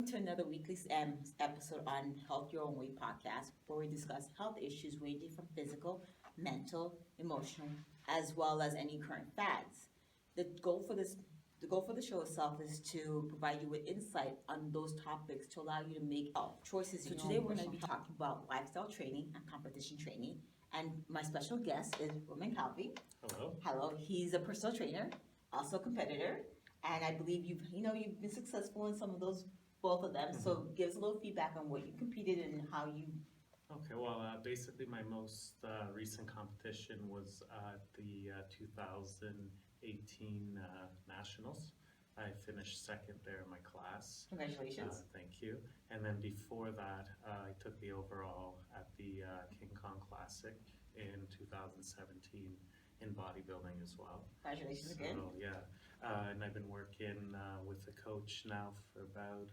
to another weekly episode on Health Your Own Way podcast, where we discuss health issues ranging from physical, mental, emotional, as well as any current fads. The goal for this the goal for the show itself is to provide you with insight on those topics to allow you to make choices. So today we're going to be talking about lifestyle training and competition training. And my special guest is Roman Calvy. Hello. Hello, he's a personal trainer, also a competitor, and I believe you've been successful in some of those, both of them. So give us a little feedback on what you competed in and how you. Okay, well, basically my most recent competition was the 2018 Nationals. I finished second there in my class. Congratulations. Thank you. And then before that, I took the overall at the King Kong Classic in 2017 in bodybuilding as well. Congratulations again. So, yeah. And I've been working with a coach now for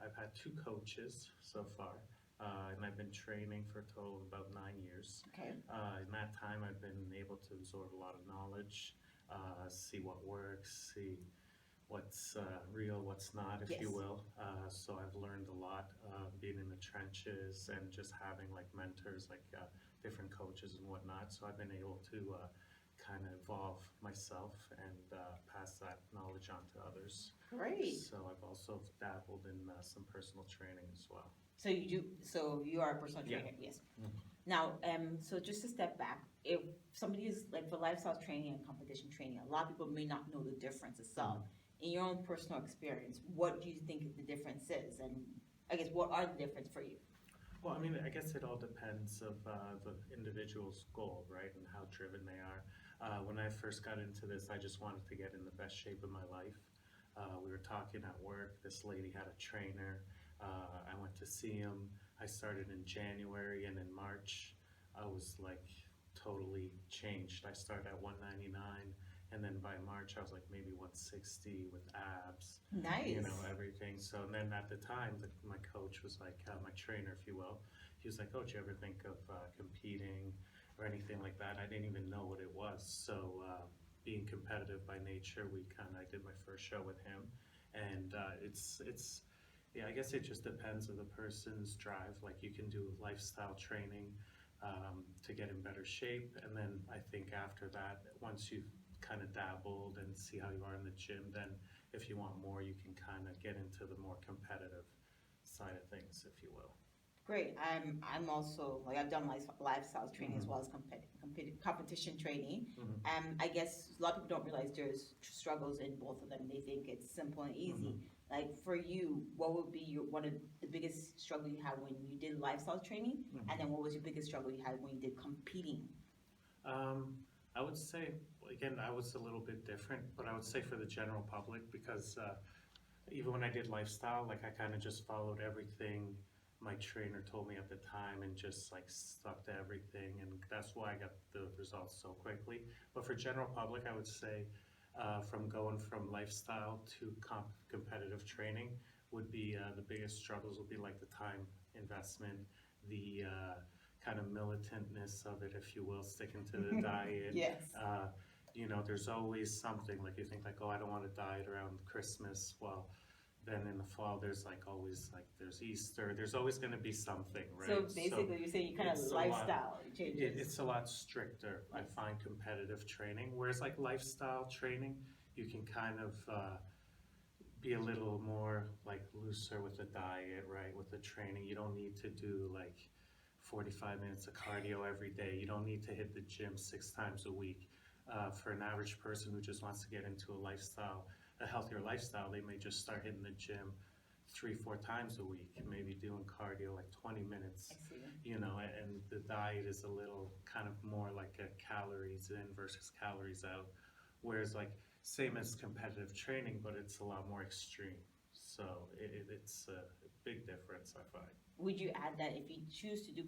I've had two coaches so far. And I've been training for a total of about 9 years. Okay. In that time, I've been able to absorb a lot of knowledge, see what works, see what's real, what's not, if Yes. you will. So I've learned a lot being in the trenches and just having like mentors, like different coaches and whatnot. So I've been able to kind of evolve myself and pass that knowledge on to others. Great. So I've also dabbled in some personal training as well. So you do. So you are a personal Yeah. trainer. Yes. Mhm. Now, so just to step back, if somebody is like for lifestyle training and competition training, a lot of people may not know the difference itself. In your own personal experience, what do you think the difference is, and I guess what are the difference for you? Well, I mean, I guess it all depends of the individual's goal, right, and how driven they are. When I first got into this, I just wanted to get in the best shape of my life. We were talking at work. This lady had a trainer. I went to see him. I started in January, and in March, I was like totally changed. I started at 199, and then by March, I was like maybe 160 with abs. Nice. You know, everything. So and then at the time, my coach was like, my trainer, if you will, he was like, "Oh, do you ever think of competing or anything like that?" I didn't even know what it was. So being competitive by nature, I did my first show with him, and it's yeah, I guess it just depends on the person's drive. Like you can do lifestyle training to get in better shape, and then I think after that, once you've kind of dabbled and see how you are in the gym, then if you want more, you can kind of get into the more competitive side of things, if you will. Great. I'm also like I've done lifestyle training as Mhm. well as competition training. Mhm. I guess a lot of people don't realize there's struggles in both of them. They think it's simple and easy. Mhm. Like for you, what would be one of the biggest struggle you had when you did lifestyle training, and then what was your biggest struggle you had when you did competing? I would say, again, I was a little bit different, but I would say for the general public, because even when I did lifestyle, like I kind of just followed everything my trainer told me at the time and just like stuck to everything, and that's why I got the results so quickly. But for general public, I would say from going from lifestyle to competitive training would be the biggest struggles would be like the time investment, the kind of militantness of it, if you will, sticking to the diet. Yes. You know, there's always something like you think like, oh, I don't want to diet around Christmas. Well, then in the fall, there's like always like there's Easter. There's always going to be something, right? So basically, you're saying you kind of it's a lot- lifestyle changes. It's a lot stricter, I find, competitive training. Whereas like lifestyle training, you can kind of be a little more like looser with the diet, right? With the training, you don't need to do like 45 minutes of cardio every day. You don't need to hit the gym 6 times a week. For an average person who just wants to get into a healthier lifestyle, they may just start hitting the gym 3, 4 times a week, maybe doing cardio like 20 minutes, I see. you know, and the diet is a little kind of more like a calories in versus calories out. Whereas like same as competitive training, but it's a lot more extreme. So it's a big difference, I find. Would you add that if you choose to do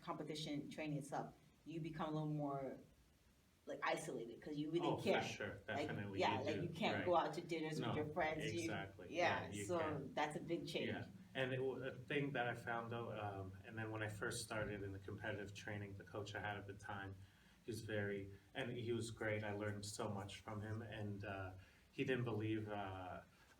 competition training itself, you become a little more like isolated because you really Oh, can't. for sure, Like, definitely. yeah, you like do, you can't right. go out to dinners No, with your friends. exactly. Yeah, You so can't. that's a big change. Yeah, and a thing that I found though, and then when I first started in the competitive training, the coach I had at the time, he was great. I learned so much from him, and he didn't believe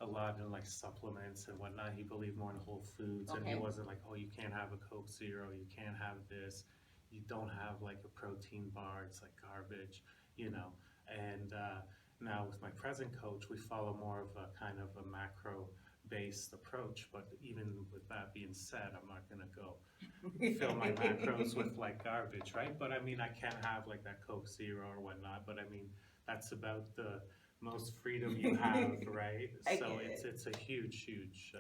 a lot in like supplements and whatnot. He believed more in whole foods, and he Okay. wasn't like, oh, you can't have a Coke Zero, you can't have this, you don't have like a protein bar, it's like garbage, you know. And now with my present coach, we follow more of a kind of a macro based approach. But even with that being said, I'm not gonna go fill my macros with like garbage, right? But I mean, I can't have like that Coke Zero or whatnot. But I mean, that's about the most freedom you have, right? I So get it. it's a huge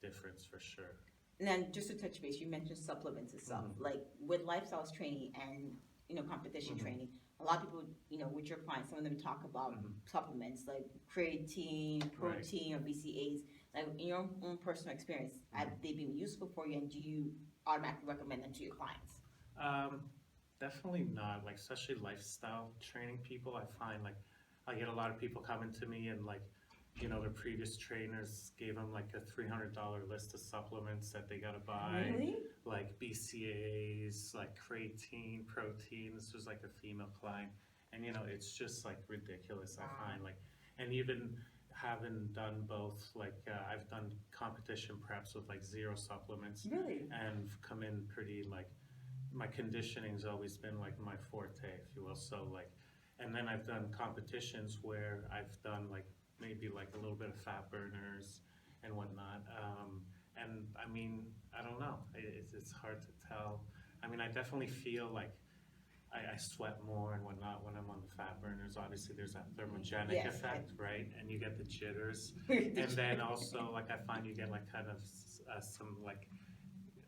difference for sure. And then just to touch base, you mentioned supplements itself. Mhm. Like with lifestyles training and competition Mhm. training, a lot of people, with your clients, some of them talk about Mhm. supplements like creatine, Right. protein, or BCAAs. Like in your own personal experience, have Mhm. they been useful for you, and do you automatically recommend them to your clients? Um, Definitely not. Like, especially lifestyle training people, I find like I get a lot of people coming to me and like, their previous trainers gave them like a $300 list of supplements that they gotta buy, Really? like BCAAs, like creatine, protein. This was like a female client, and it's just like ridiculous. I Wow. find like, and even having done both, like I've done competition preps with like zero supplements, Really? and come in pretty like my conditioning's always been like my forte, if you will. So like, and then I've done competitions where I've done like maybe like a little bit of fat burners and whatnot. And I mean, I don't know. It's hard to tell. I mean, I definitely feel like I sweat more and whatnot when I'm on the fat burners. Obviously, there's that thermogenic Yes. effect, right? And you get the jitters. And then also, like, I find you get like kind of some like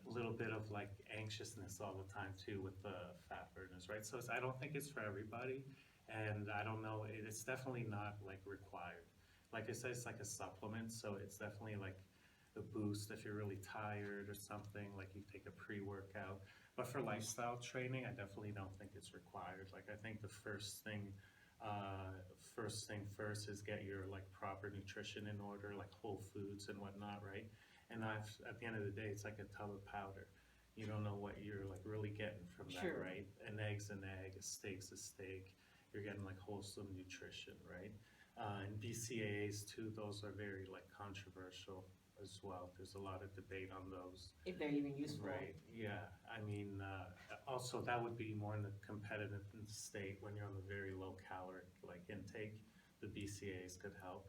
a little bit of like anxiousness all the time too with the fat burners, right? So I don't think it's for everybody, and I don't know. It's definitely not like required. Like I said, it's like a supplement, so it's definitely like a boost if you're really tired or something. Like you take a pre-workout. But for lifestyle training, I definitely don't think it's required. Like I think the first thing first is get your like proper nutrition in order, like whole foods and whatnot, right? And at the end of the day, it's like a tub of powder. You don't know what you're like really getting from that, Sure. right? An egg's an egg, a steak's a steak. You're getting like wholesome nutrition, right? And BCAAs too, those are very like controversial as well. There's a lot of debate on those. If they're even useful. Right, yeah. I mean, also that would be more in the competitive state when you're on the very low caloric like intake. The BCAAs could help.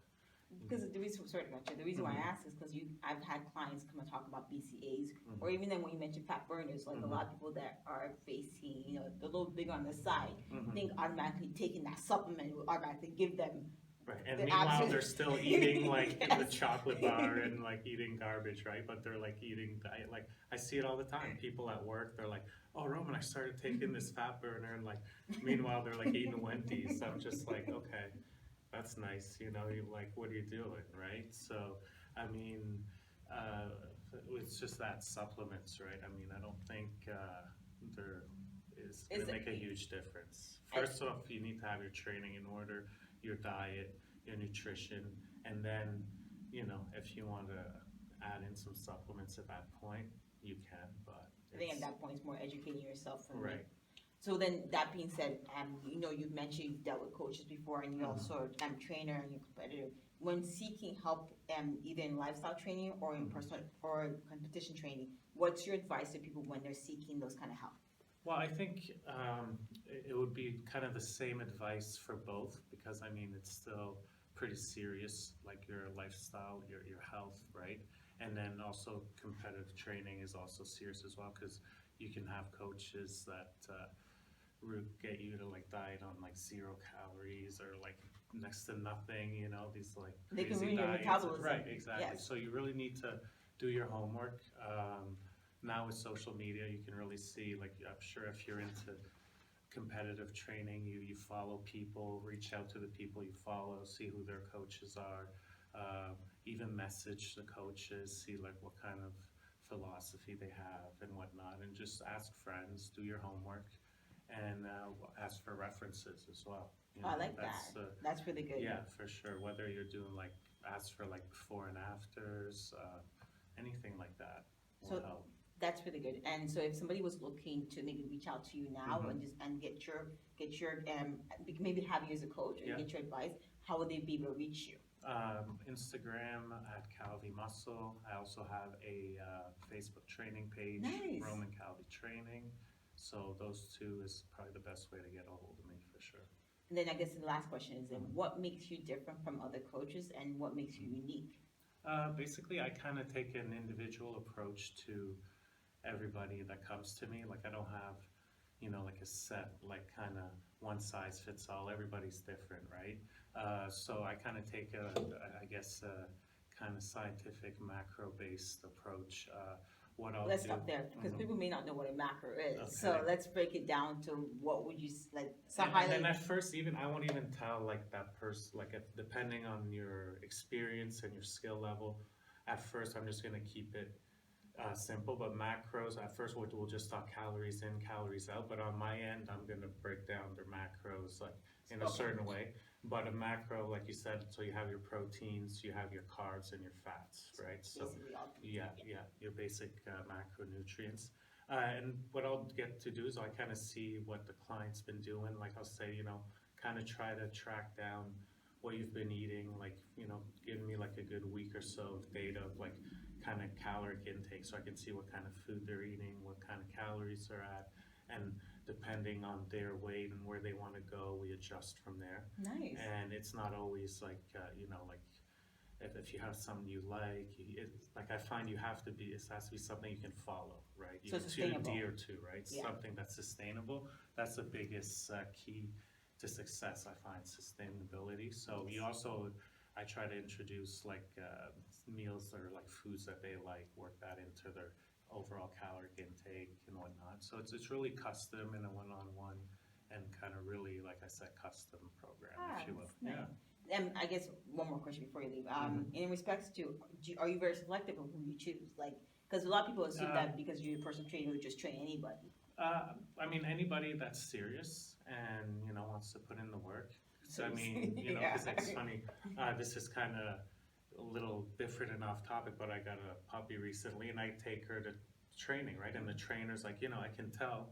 Because the reason, sorry to interrupt you, the reason why I Mhm. ask is because I've had clients come and talk about BCAs, or Mhm. even then when you mentioned fat burners, like a Mhm. lot of people that are facing, a little big on the side, Mhm. think automatically taking that supplement will automatically give them Right, and the meanwhile absolute. they're still eating like the Yes. chocolate bar and like eating garbage, right? But they're like eating diet. Like I see it all the time. People at work, they're like, "Oh, Roman, I started taking this fat burner," and like, meanwhile they're like eating Wendy's. I'm just like, okay, that's nice. You like, what are you doing, right? So, I mean, uh, it's just that supplements, right? I mean, I don't think there is going Is to it, make a huge difference. I, First off, you need to have your training in order, your diet, your nutrition, and then, if you want to add in some supplements at that point, you can, but I think at it's, that point it's more educating yourself for me. right. So then, that being said, you've mentioned you've dealt with coaches before, and you Mhm. also trainer and you're competitive. When seeking help, either in lifestyle training or in Mhm. personal or competition training, what's your advice to people when they're seeking those kind of help? Well, I think it would be kind of the same advice for both because I mean it's still pretty serious, like your lifestyle, your health, right? And then also competitive training is also serious as well because you can have coaches that get you to like diet on like 0 calories or like next to nothing, these like They can crazy ruin your diets. metabolism. Right, exactly. Yes. So you really need to do your homework. Now with social media, you can really see, like, I'm sure if you're into competitive training, you follow people, reach out to the people you follow, see who their coaches are, even message the coaches, see like what kind of philosophy they have and whatnot, and just ask friends, do your homework, and ask for references as well. I like That's that. That's really good. yeah, for sure. Whether you're doing like ask for like before and afters, anything like that will So help. that's really good. And so if somebody was looking to maybe reach out to you now Mhm. and get your maybe have you as a coach or Yeah. get your advice, how would they be able to reach you? Instagram at Calvy Muscle. I also have a Facebook training page, Nice. Roman Calvy Training. So those two is probably the best way to get a hold of me for sure. And then I guess the last question is then what makes you different from other coaches and what makes you unique? Basically, I kind of take an individual approach to everybody that comes to me. Like I don't have, like a set, like kind of one size fits all. Everybody's different, right? So I kind of take I guess, kind of scientific macro-based approach. What I'll Let's do. stop there because Mhm. people may not know what a macro is. Okay. So let's break it down to what would you like? So And highlight. then at first, even I won't even tell like that person, like depending on your experience and your skill level. At first, I'm just gonna keep it simple, but macros, at first we'll just talk calories in, calories out, but on my end, I'm gonna break down their macros like in a Okay. certain way. But a macro, like you said, so you have your proteins, you have your carbs and your fats, right? So Basically all three. yeah, your basic macronutrients. And what I'll get to do is I kind of see what the client's been doing. Like I'll say, kind of try to track down what you've been eating, like, give me like a good week or so of data of like kind of caloric intake so I can see what kind of food they're eating, what kind of calories they're at, and depending on their weight and where they want to go, we adjust from there. Nice. And it's not always like, like if you have something you like, like I find it has to be something you can follow, right? So to sustainable. adhere to, right? Yeah. Something that's sustainable. That's the biggest key to success, I find, sustainability. So I try to introduce like meals that are like foods that they like, work that into their overall caloric intake and whatnot. So it's really custom in a one-on-one and kind of really, like I said, custom program, if you will. Nice. Yeah. And I guess one more question before you leave. In respects to, are you very selective of who you choose? Like, because a lot of people assume that because you're a personal trainer, you would just train anybody. I mean, anybody that's serious and wants to put in the work. So, I mean, Yeah. because it's funny. This is kind of a little different and off topic, but I got a puppy recently, and I take her to training, right? And the trainer's like, I can tell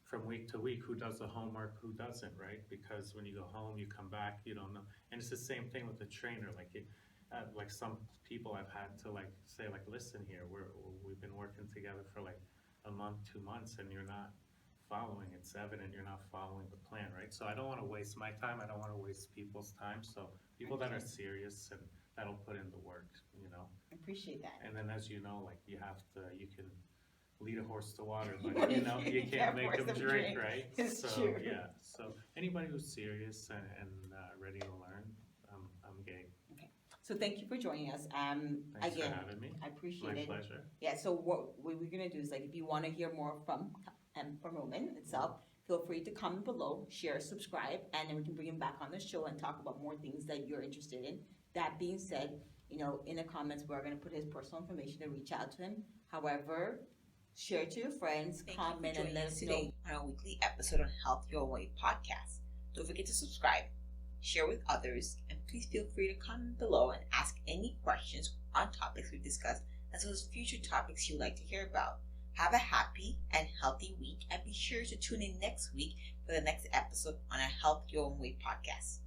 from week to week who does the homework, who doesn't, right? Because when you go home, you come back, you don't know. And it's the same thing with the trainer. Like some people I've had to like say, like, listen here, we've been working together for like a month, 2 months, and you're not following. It's evident you're not following the plan, right? So I don't want to waste my time. I don't want to waste people's time. So people that are serious and that'll put in the work, I appreciate that. And then as you know, like you can lead a horse to water, but you can't make them drink, right? It's so true. yeah, so anybody who's serious and ready to learn, I'm game. Okay. So thank you for joining us. Thanks Again, for having me. I appreciate My it. pleasure. Yeah. So what we're gonna do is like, if you want to hear more from Roman itself, feel free to comment below, share, subscribe, and then we can bring him back on the show and talk about more things that you're interested in. That being said, in the comments, we're going to put his personal information to reach out to him. However, share to your friends, comment, and let us know on our weekly episode on Health Your Way podcast. Don't forget to subscribe, share with others, and please feel free to comment below and ask any questions on topics we discussed, as well as future topics you'd like to hear about. Have a happy and healthy week, and be sure to tune in next week for the next episode on a Health Your Own Way podcast.